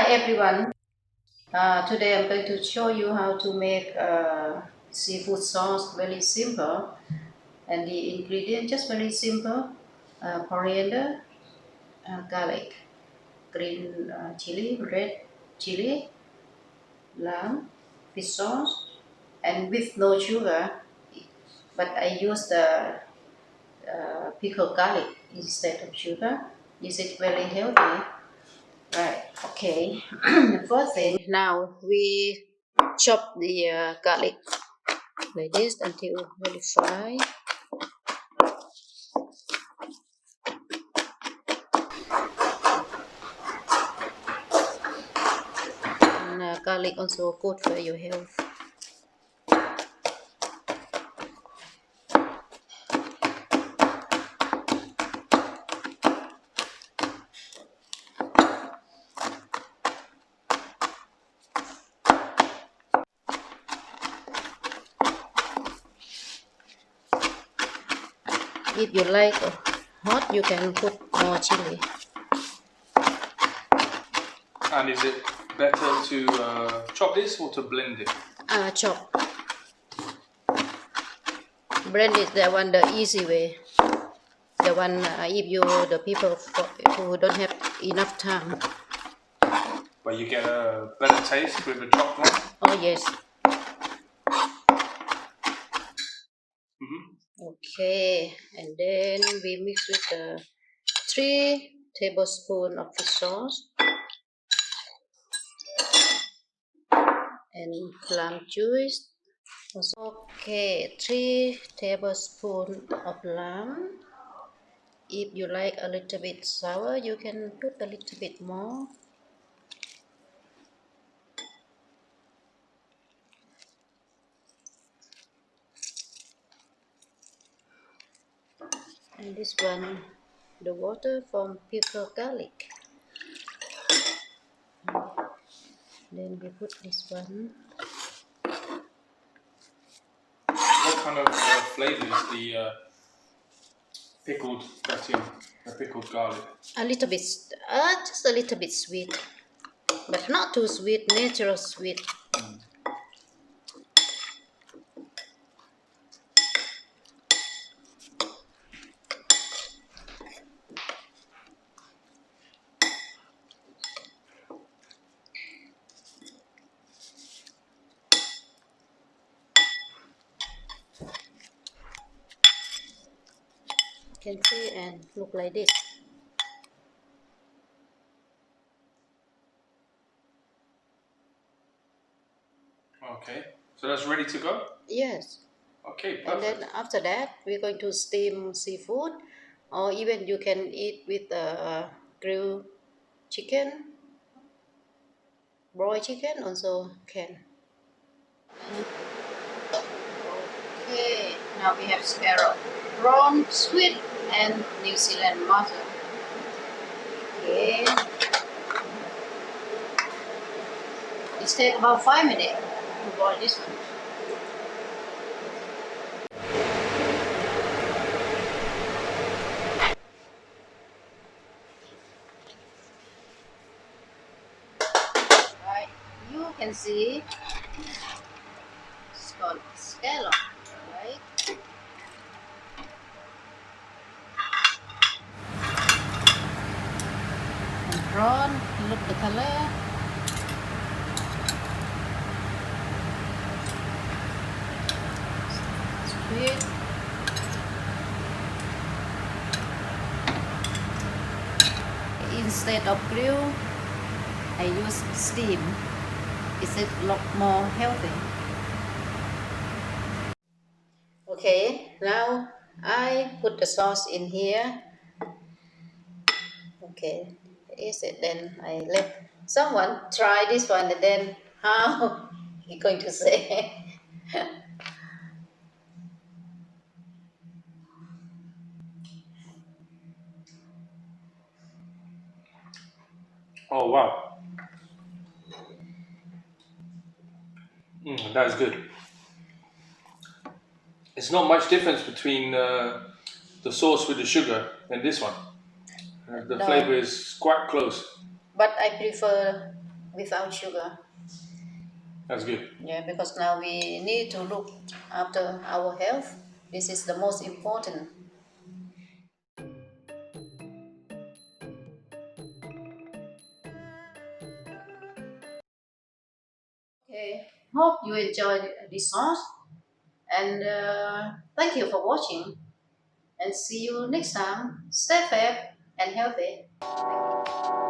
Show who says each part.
Speaker 1: Hi everyone. Today I'm going to show you how to make seafood sauce. Very simple, and the ingredient just very simple: coriander, garlic, green chili, red chili, lamb, fish sauce, and with no sugar. But I use the pickled garlic instead of sugar. Is it very healthy? Right. Okay. First thing, now we chop the garlic like this until very fine. And garlic also good for your health. If you like hot, you can put more chili.
Speaker 2: And is it better to chop this or to blend it?
Speaker 1: Chop. Blend is the one the easy way. The one if you the people who don't have enough time.
Speaker 2: But you get a better taste with the chopped one?
Speaker 1: Oh yes. Okay, and then we mix with 3 tablespoons of fish sauce and lamb juice. Okay, 3 tablespoons of lamb. If you like a little bit sour, you can put a little bit more. And this one, the water from pickled garlic. Then we put this one.
Speaker 2: What kind of flavour is the pickled that's in the pickled garlic?
Speaker 1: A little bit, just a little bit sweet, but not too sweet, natural sweet. Can see and look like this.
Speaker 2: Okay, so that's ready to go?
Speaker 1: Yes.
Speaker 2: Okay, perfect.
Speaker 1: And then after that, we're going to steam seafood, or even you can eat with grilled chicken, broiled chicken also can. Okay, now we have scallop, prawn, squid, and New Zealand mussel. Okay. It takes about 5 minutes to boil this one. Right, you can see it's called scallop, right? And prawn, look the color. Squid. Instead of grill, I use steam. It's a lot more healthy. Okay, now I put the sauce in here. Okay, is it? Then I let someone try this one, and then how he going to say?
Speaker 2: Oh wow. That's good. It's not much difference between the sauce with the sugar and this one. The
Speaker 1: No,
Speaker 2: flavour is quite close.
Speaker 1: but I prefer without sugar.
Speaker 2: That's good.
Speaker 1: Yeah, because now we need to look after our health. This is the most important. Okay, hope you enjoyed this sauce, and thank you for watching. And see you next time. Stay fat and healthy. Thank you.